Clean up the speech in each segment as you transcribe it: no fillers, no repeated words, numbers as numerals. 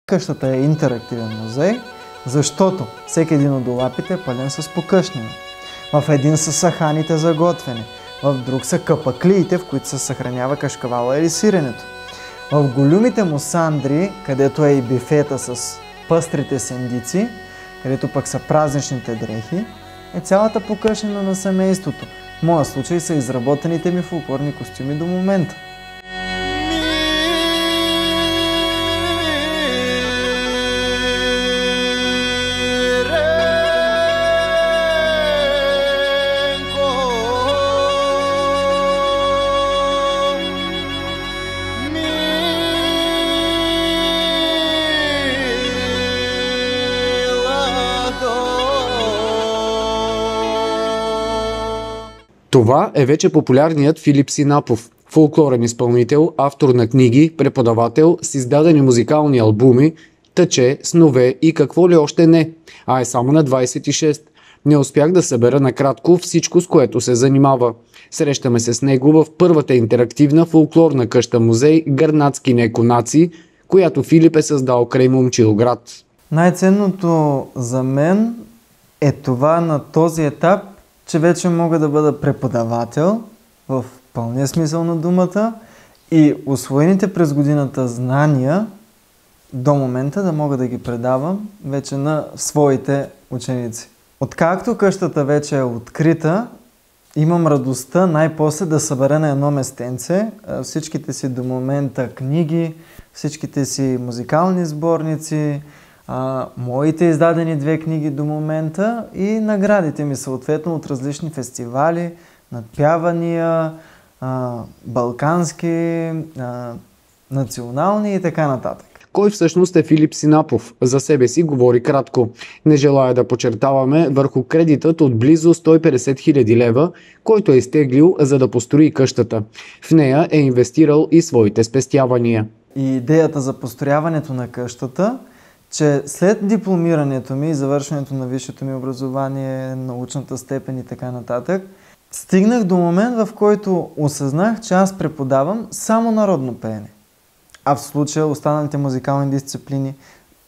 Къщата е интерактивен музей, защото всеки един от долапите е пълен с покъшнина. В един са саханите за готвене, в друг са капаклиите, в които се съхранява кашкавала или сиренето. В големите му сандри, където е и бифета с пъстрите сендици, където пък са празничните дрехи, е цялата покъшнина на семейството. В моя случай са изработените ми фолклорни костюми до момента. Това е вече популярният Филип Синапов, фолклорен изпълнител, автор на книги, преподавател с издадени музикални албуми, Тъче, Снове и какво ли още не, а е само на 26. Не успях да събера накратко всичко, с което се занимава. Срещаме се с него в първата интерактивна фолклорна къща-музей Гърнацки неконаци, която Филип е създал край Момчилград. Най-ценното за мен е това на този етап, че вече мога да бъда преподавател в пълния смисъл на думата и усвоените през годината знания до момента да мога да ги предавам вече на своите ученици. Откакто къщата вече е открита, имам радостта най-после да събера на едно местенце всичките си до момента книги, всичките си музикални сборници, моите издадени 2 книги до момента и наградите ми съответно от различни фестивали, надпявания, балкански, национални и така нататък. Кой всъщност е Филип Синапов? За себе си говори кратко. Не желая да подчертаваме върху кредитът от близо 150 000 лева, който е изтеглил за да построи къщата. В нея е инвестирал и своите спестявания. И идеята за построяването на къщата, че след дипломирането ми и завършването на висшето ми образование, научната степен и така нататък, стигнах до момент, в който осъзнах, че аз преподавам само народно пеене. А в случая останалите музикални дисциплини,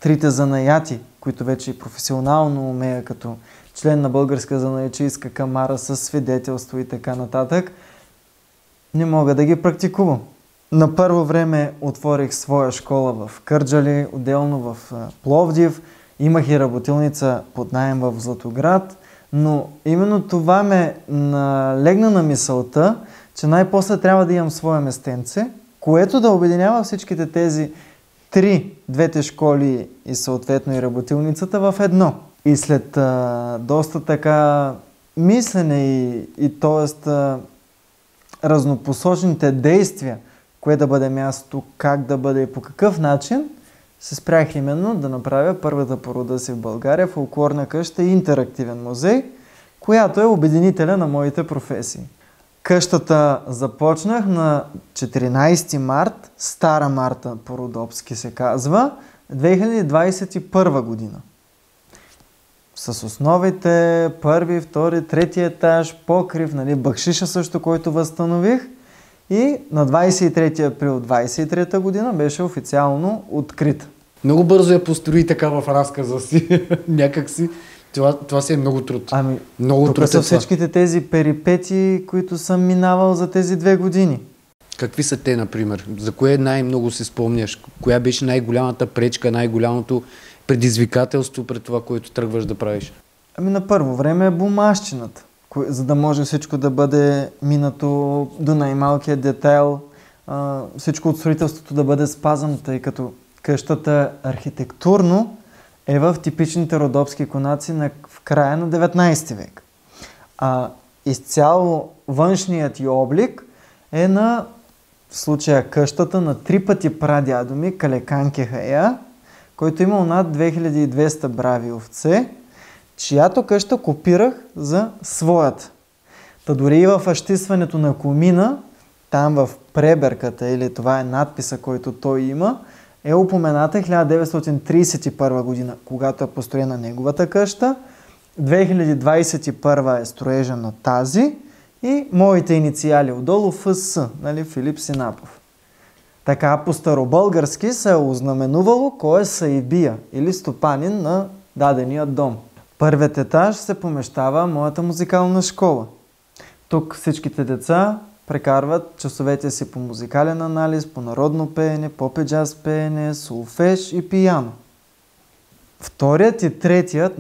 3 занаяти, които вече и професионално умея като член на Българска занаячийска камара с свидетелство и така нататък, не мога да ги практикувам. На първо време отворих своя школа в Кърджали, отделно в Пловдив, имах и работилница под наем в Златоград, но именно това ме налегна на мисълта, че най-после трябва да имам свое местенце, което да обединява всичките тези 2 школи и съответно и работилницата в едно. И след доста така мислене и т.е. разнопосочните действия, кое да бъде място, как да бъде и по какъв начин, се спрях именно да направя първата по рода си в България фолклорна къща и интерактивен музей, която е обединителя на моите професии. Къщата започнах на 14 март, Стара Марта по-родопски се казва, 2021 година. С основите, първи, втори, трети етаж, покрив, бакшиша също, който възстанових. И на 23 април 2023 година беше официално открита. Много бързо я построи така в разказа си. Някак си. Това си е много труд. Много тук са всичките тези перипети, които съм минавал за тези 2 години. Какви са те, например? За кое най-много си спомняш? Коя беше най-голямата пречка, най-голямото предизвикателство пред това, което тръгваш да правиш? На първо време е бумащината, за да може всичко да бъде минато до най-малкия детайл, всичко от строителството да бъде спазано, тъй като къщата архитектурно е в типичните родопски конаци в края на 19 век. Изцяло външният й облик е в случая къщата на 3 пъти прадядо ми, Калекан Кехая, който имал над 2200 брави овце, чиято къща копирах за своята. Та дори и в ащисването на комина, там в преберката, или това е надписа, който той има, е упомената 1931 година, когато е построена неговата къща, 2021 е строежа на тази и моите инициали отдолу ФС, Филип Синапов. Така по-старобългарски се е ознаменувало кой е саибия или стопанин на дадения дом. Първият етаж се помещава моята музикална школа. Тук всичките деца прекарват часовете си по музикален анализ, по народно пеене, поп-джаз пеене, солфеж и пияно. Вторият и третият,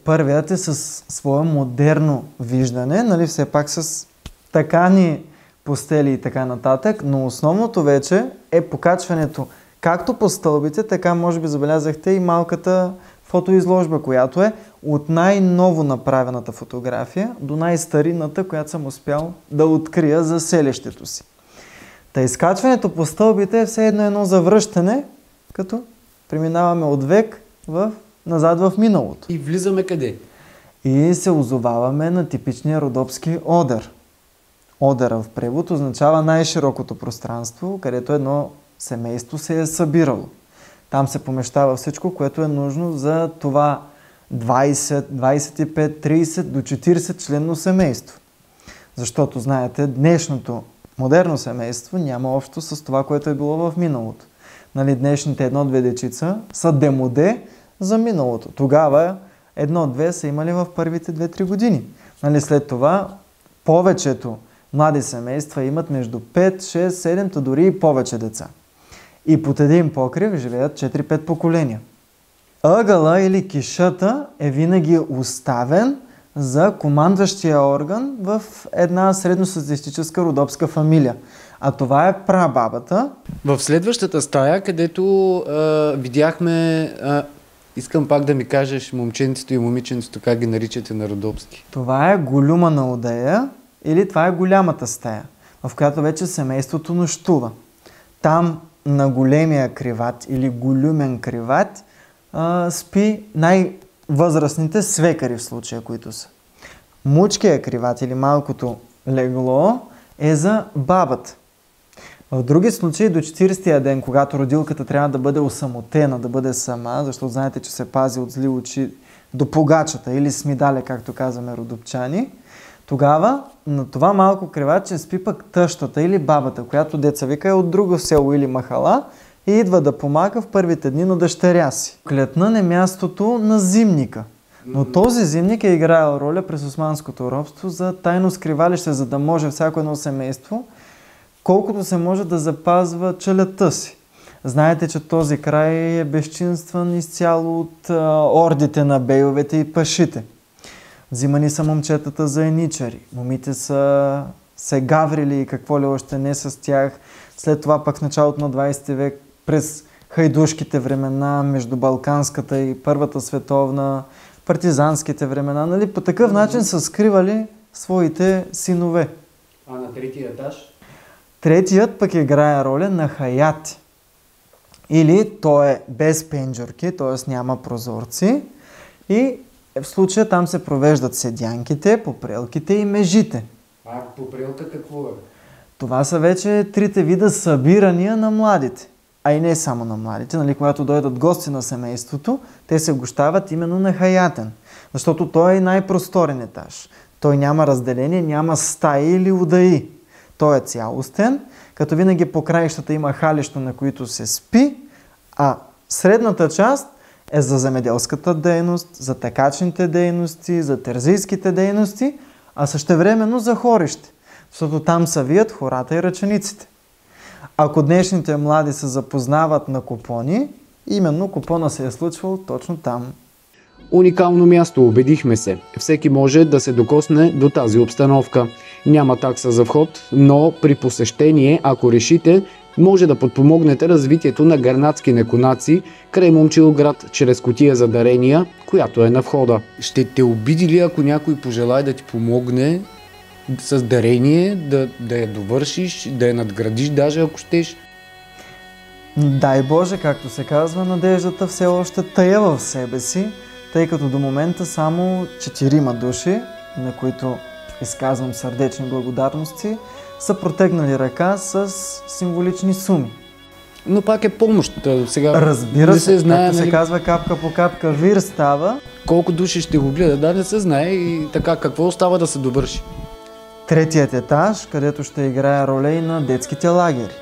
първият е с свое модерно виждане, все пак с такани постели и така нататък, но основното вече е покачването както по стълбите, така може би забелязахте и малката фотоизложба, която е от най-ново направената фотография до най-старинната, която съм успял да открия за селището си. Та изкачването по стълбите е все едно завръщане, като преминаваме от век назад в миналото. И влизаме къде? И се озоваваме на типичния родопски одър. Одъра в превод означава най-широкото пространство, където едно семейство се е събирало. Там се помещава всичко, което е нужно за това 20, 25, 30 до 40 членно семейство. Защото, знаете, днешното модерно семейство няма общо с това, което е било в миналото. Днешните едно-две дечица са демоде за миналото. Тогава едно-две са имали в първите 2-3 години. След това повечето млади семейства имат между 5, 6, 7, дори и повече деца. И под един покрив живеят 4-5 поколения. Ъгъла или кишата е винаги оставен за командващия орган в една средностатистическа родопска фамилия. А това е прабабата. В следващата стая, където видяхме... искам пак да ми кажеш момченцето и момиченцето, как ги наричате на родопски. Това е голюма на одея или това е голямата стая, в която вече семейството нощува. Там на големия криват или голюмен криват спи най-възрастните свекари в случая, които са. Мучкия криват или малкото легло е за бабата. В други случаи до 40-тия ден, когато родилката трябва да бъде осамотена, да бъде сама, защото знаете, че се пази от зли очи до погачата или смидале, както казваме родопчани, тогава на това малко криватче спи пък тъщата или бабата, която деца вика е от друго село или махала и идва да помага в първите дни на дъщеря си. Клетнан е мястото на зимника. Но този зимник е играел роля през османското робство за тайно скривалище, за да може всяко едно семейство колкото се може да запазва челядта си. Знаете, че този край е безчинстван изцяло от ордите на бейовете и пашите. Взимани са момчетата за еничари. Момите са се гаврили и какво ли още не с тях. След това пък в началото на 20 век през хайдушките времена, между Балканската и Първата световна, партизанските времена, по такъв начин са скривали своите синове. А на третия етаж? Третият пък играе роля на хаяти. Или той е без пенджурки, т.е. няма прозорци. И в случая там се провеждат седянките, попрелките и межите. А попрелка какво е? Това са вече трите вида събирания на младите. А и не само на младите. Когато дойдат гости на семейството, те се гощават именно на хаятен. Защото той е най-просторен етаж. Той няма разделение, няма стаи или удаи. Той е цялостен, като винаги по краищата има халище, на които се спи, а средната част е за земеделската дейност, за текачните дейности, за терзийските дейности, а същевременно за хорище, защото там са вият хората и ръчениците. Ако днешните млади се запознават на купони, именно купона се е случвал точно там. Уникално място, убедихме се. Всеки може да се докосне до тази обстановка. Няма такса за вход, но при посещение, ако решите, може да подпомогнете развитието на гърнатски неконаци край Момчилград чрез кутия за дарения, която е на входа. Ще те обиди ли, ако някой пожелае да ти помогне с дарение, да я довършиш, да я надградиш даже, ако щеш? Дай Боже, както се казва, надеждата все още тая в себе си, тъй като до момента само 4 души, на които изказвам сърдечни благодарности, са протегнали ръка с символични суми. Но пак е помощ. Сега разбира се, знае, както се казва, капка по капка вир става. Колко души ще го гледат, да не се знае и така, какво остава да се довърши. Третият етаж, където ще играе роля и на детските лагери.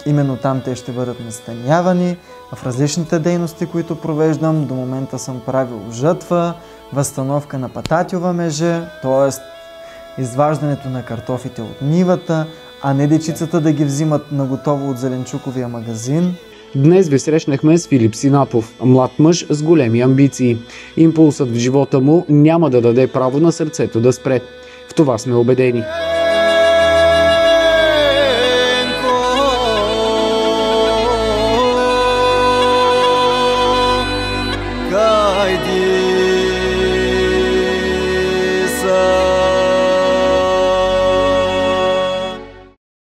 Именно там те ще бъдат настанявани. В различните дейности, които провеждам, до момента съм правил жатва, възстановка на пататьова межа, т.е. изваждането на картофите от нивата, а не дечицата да ги взимат наготово от зеленчуковия магазин. Днес ви срещнахме с Филип Синапов, млад мъж с големи амбиции. Импулсът в живота му няма да даде право на сърцето да спре. В това сме убедени.